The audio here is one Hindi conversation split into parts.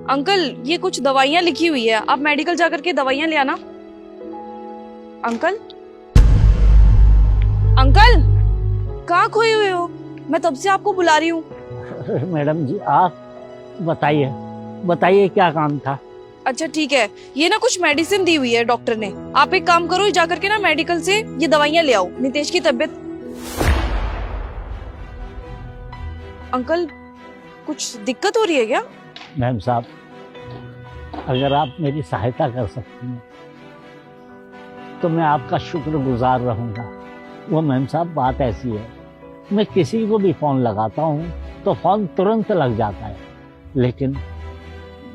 अंकल ये कुछ दवाइयाँ लिखी हुई है, आप मेडिकल जाकर के दवाइयाँ ले आना। अंकल अंकल कहाँ खोए हुए हो? मैं तब से आपको बुला रही हूँ। मैडम जी आप बताइए बताइए क्या काम था? अच्छा ठीक है, ये ना कुछ मेडिसिन दी हुई है डॉक्टर ने। आप एक काम करो, जाकर के ना मेडिकल से ये दवाइयाँ ले आओ। नितेश की तबीयत। अंकल कुछ दिक्कत हो रही है क्या? मैम साहब अगर आप मेरी सहायता कर सकती हैं तो मैं आपका शुक्रगुजार रहूंगा। वो मैम साहब बात ऐसी है, मैं किसी को भी फोन लगाता हूँ तो फोन तुरंत लग जाता है, लेकिन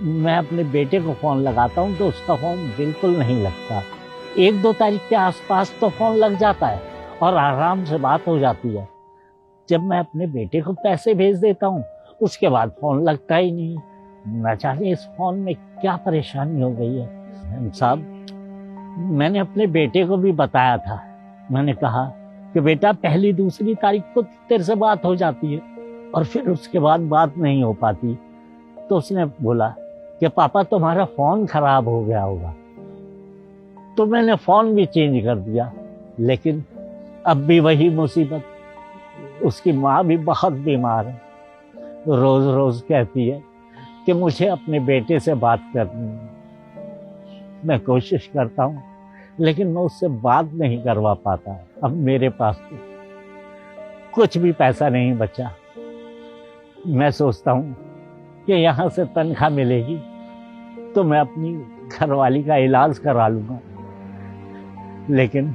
मैं अपने बेटे को फोन लगाता हूँ तो उसका फोन बिल्कुल नहीं लगता। 1-2 तारीख के आसपास तो फोन लग जाता है और आराम से बात हो जाती है। जब मैं अपने बेटे को पैसे भेज देता हूँ उसके बाद फोन लगता ही नहीं। न जाने इस फोन में क्या परेशानी हो गई है। मैम साहब मैंने अपने बेटे को भी बताया था, मैंने कहा कि बेटा 1-2 तारीख को तेरे से बात हो जाती है और फिर उसके बाद बात नहीं हो पाती। तो उसने बोला कि पापा तुम्हारा फोन खराब हो गया होगा। तो मैंने फोन भी चेंज कर दिया, लेकिन अब भी वही मुसीबत। उसकी माँ भी बहुत बीमार है, रोज रोज कहती है कि मुझे अपने बेटे से बात करनी है। मैं कोशिश करता हूँ लेकिन मैं उससे बात नहीं करवा पाता। अब मेरे पास तो कुछ भी पैसा नहीं बचा। मैं सोचता हूँ कि यहाँ से तनख्वाह मिलेगी तो मैं अपनी घरवाली का इलाज करा लूँगा, लेकिन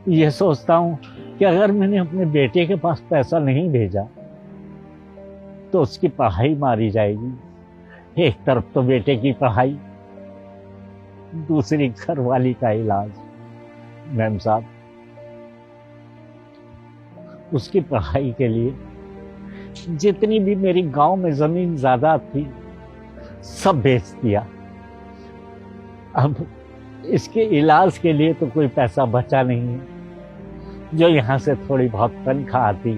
ये सोचता हूँ कि अगर मैंने अपने बेटे के पास पैसा नहीं भेजा तो उसकी पढ़ाई मारी जाएगी। एक तरफ तो बेटे की पढ़ाई, दूसरी घरवाली का इलाज। मैम साहब उसकी पढ़ाई के लिए जितनी भी मेरी गांव में जमीन जायदाद थी सब बेच दिया। अब इसके इलाज के लिए तो कोई पैसा बचा नहीं है। जो यहाँ से थोड़ी बहुत तनख्वाह आती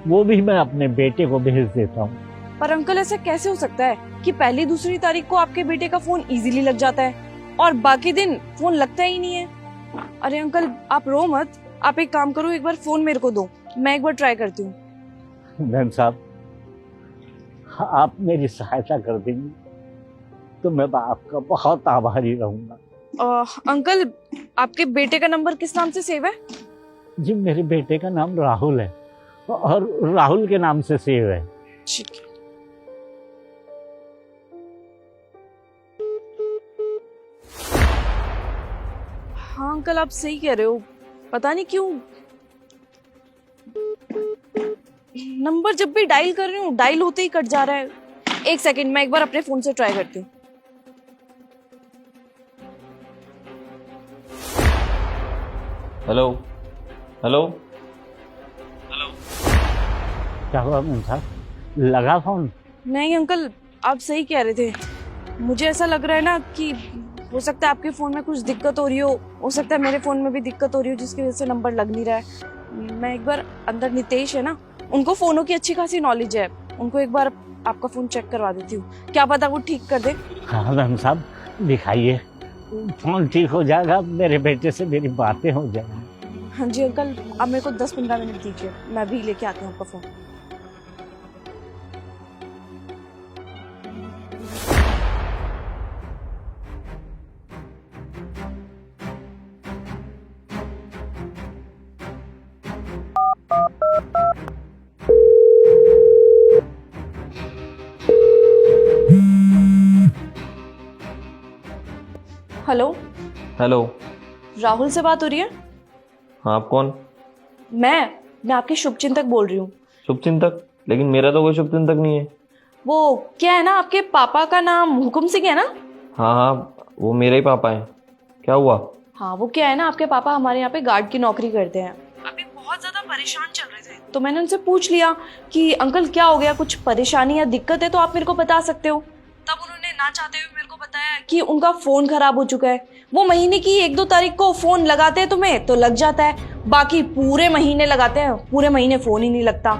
वो भी मैं अपने बेटे को भेज देता हूँ। पर अंकल ऐसा कैसे हो सकता है कि 1-2 तारीख को आपके बेटे का फोन इजीली लग जाता है और बाकी दिन फोन लगता ही नहीं है? अरे अंकल आप रो मत, आप एक काम करो, एक बार फोन मेरे को दो, मैं एक बार ट्राई करती हूँ। मैम साहब आप मेरी सहायता कर देंगी तो मैं आपका बहुत आभारी रहूंगा। अंकल आपके बेटे का नंबर किस नाम से सेव है? जी मेरे बेटे का नाम राहुल है और राहुल के नाम से सेव है। ठीक है। हाँ अंकल आप सही कह रहे हो, पता नहीं क्यों नंबर जब भी डायल कर रही हूँ डायल होते ही कट जा रहा है। एक सेकंड, मैं एक बार अपने फोन से ट्राई करती हूँ। Hello hello hello. क्या हुआ मैम साहब, लगा फोन? नहीं अंकल आप सही कह रहे थे, मुझे ऐसा लग रहा है ना कि हो सकता है आपके फोन में कुछ दिक्कत हो रही हो सकता है मेरे फोन में भी दिक्कत हो रही हो जिसकी वजह से नंबर लग नहीं रहा है। मैं एक बार अंदर नितेश है ना, उनको फोनों की अच्छी खासी नॉलेज है, उनको एक बार आपका फोन चेक करवा देती हूँ, क्या पता वो ठीक कर दे। हाँ मैम साहब दिखाइए, फोन ठीक हो जाएगा, मेरे बेटे से मेरी बातें हो जाएंगी। हाँ जी अंकल, अब मेरे को 10-15 मिनट दीजिए, मैं भी लेके आती हूँ आपका फोन। Hello hello. राहुल से बात हो रही है? हाँ आप कौन? मैं आपकी शुभचिंतक बोल रही हूँ। शुभचिंतक? लेकिन मेरा तो कोई शुभचिंतक नहीं है। वो क्या है ना, आपके पापा का नाम हुकुम सिंह है ना? हाँ हाँ वो मेरे ही पापा हैं। क्या हुआ? हाँ वो क्या है ना, आपके पापा हमारे यहाँ पे गार्ड की नौकरी करते हैं। अभी बहुत ज्यादा परेशान चल रहे थे तो मैंने उनसे पूछ लिया कि अंकल क्या हो गया, कुछ परेशानी या दिक्कत है तो आप मेरे को बता सकते हो। तब उन्होंने ना चाहते हुए मेरे को बताया कि उनका फोन खराब हो चुका है। वो महीने की 1-2 तारीख को फोन लगाते हैं तुम्हें तो लग जाता है, बाकी पूरे महीने लगाते हैं, पूरे महीने फोन ही नहीं लगता।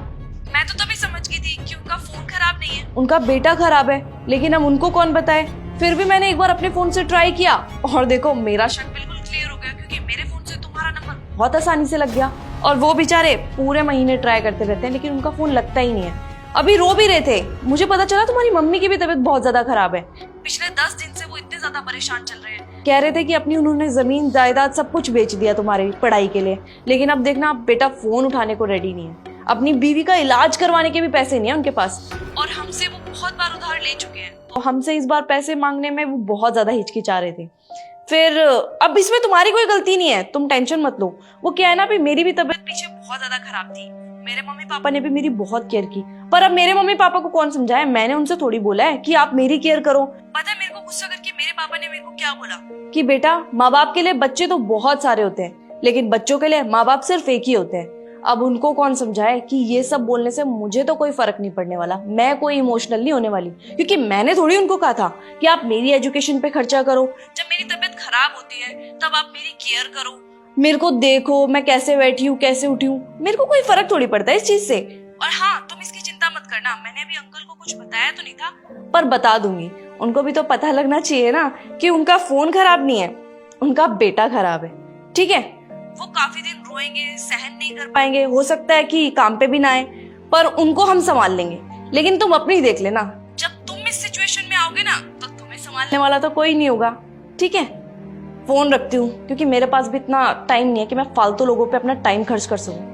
मैं तो तभी समझ गई थी कि उनका फोन खराब नहीं नहीं है, उनका बेटा खराब है, लेकिन अब उनको कौन बताए। फिर भी मैंने एक बार अपने फोन से ट्राई किया और देखो मेरा शक बिल्कुल क्लियर हो गया, क्योंकि मेरे फोन से तुम्हारा नंबर बहुत आसानी से लग गया। और वो बेचारे पूरे महीने ट्राई करते रहते हैं, लेकिन उनका फोन लगता ही नहीं है। अभी रो भी रहे थे, मुझे पता चला तुम्हारी मम्मी की भी तबीयत बहुत ज्यादा खराब है। पिछले 10 दिन से वो इतने ज्यादा परेशान चल रहे हैं, कह रहे थे कि अपनी उन्होंने जमीन जायदाद सब कुछ बेच दिया तुम्हारी पढ़ाई के लिए, लेकिन अब देखना अब बेटा फोन उठाने को रेडी नहीं है। अपनी बीवी का इलाज करवाने के भी पैसे नहीं है उनके पास, और हमसे वो बहुत बार उधार ले चुके हैं। तो हमसे इस बार पैसे मांगने में वो बहुत ज्यादा हिचकिचा रहे थे। फिर अब इसमें तुम्हारी कोई गलती नहीं है, तुम टेंशन मत लो। वो क्या है ना, अभी मेरी भी तबीयत पीछे बहुत ज्यादा खराब थी, मेरे मम्मी पापा ने भी मेरी बहुत केयर की, पर अब मेरे मम्मी पापा को कौन समझाए। मैंने उनसे थोड़ी बोला है कि आप मेरी केयर करो। पता है मेरे को गुस्सा करके मेरे पापा ने मेरे को क्या बोला कि बेटा माँ बाप के लिए बच्चे तो बहुत सारे होते हैं, लेकिन बच्चों के लिए माँ बाप सिर्फ एक ही होते हैं। अब उनको कौन समझाए कि ये सब बोलने से मुझे तो कोई फर्क नहीं पड़ने वाला, मैं कोई इमोशनल नहीं होने वाली, क्योंकि मैंने थोड़ी उनको कहा था कि आप मेरी एजुकेशन पे खर्चा करो, जब मेरी तबीयत खराब होती है तब आप मेरी केयर करो, मेरे को देखो मैं कैसे बैठी हूँ कैसे उठी हूँ, मेरे को कोई फर्क थोड़ी पड़ता है इस चीज से। और हाँ, तुम इसकी चिंता मत करना, मैंने अभी अंकल को कुछ बताया तो नहीं था, पर बता दूंगी। उनको भी तो पता लगना चाहिए ना कि उनका फोन खराब नहीं है, उनका बेटा खराब है। ठीक है, वो काफी दिन रोएंगे, सहन नहीं कर पाएंगे, हो सकता है कि काम पे भी ना आए, पर उनको हम संभाल लेंगे। लेकिन तुम अपनी देख लेना, जब तुम इस सिचुएशन में आओगे ना तो तुम्हें संभालने वाला तो कोई नहीं होगा। ठीक है, फोन रखती हूँ, क्योंकि मेरे पास भी इतना टाइम नहीं है कि मैं फालतू लोगों पे अपना टाइम खर्च कर सकूं।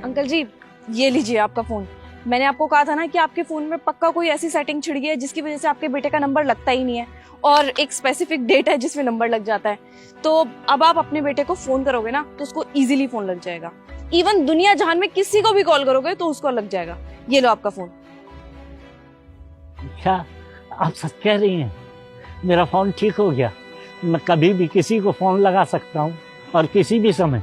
अंकल जी, ये लीजिए आपका फोन। मैंने आपको कहा था ना कि आपके फोन में पक्का कोई ऐसी सेटिंग छिड़ गई है जिसकी वजह से आपके बेटे का नंबर लगता ही नहीं है, और एक स्पेसिफिक डेट है जिसमें नंबर लग जाता है। तो अब आप अपने बेटे को फोन करोगे ना तो उसको इजीली फोन लग जाएगा। इवन दुनिया जहान में किसी को भी कॉल करोगे तो उसको लग जाएगा। ये लो आपका फोन। क्या आप सच कह रही हैं? मेरा फोन ठीक हो गया, मैं कभी भी किसी को फोन लगा सकता हूँ और किसी भी समय।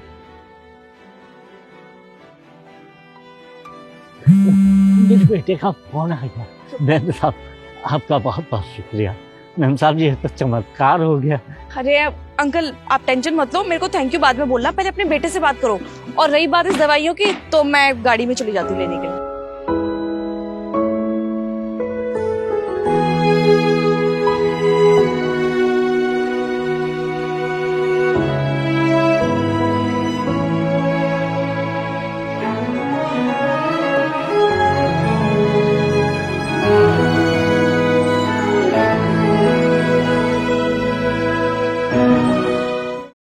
मेरे बेटे का फोन आ गया। मैम साहब, आपका बहुत बहुत शुक्रिया। मैम साहब, ये तो चमत्कार हो गया। अरे अंकल, आप टेंशन मत लो, मेरे को थैंक यू बाद में बोलना, पहले अपने बेटे से बात करो। और रही बात इस दवाइयों की, तो मैं गाड़ी में चली जाती हूँ लेने के लिए।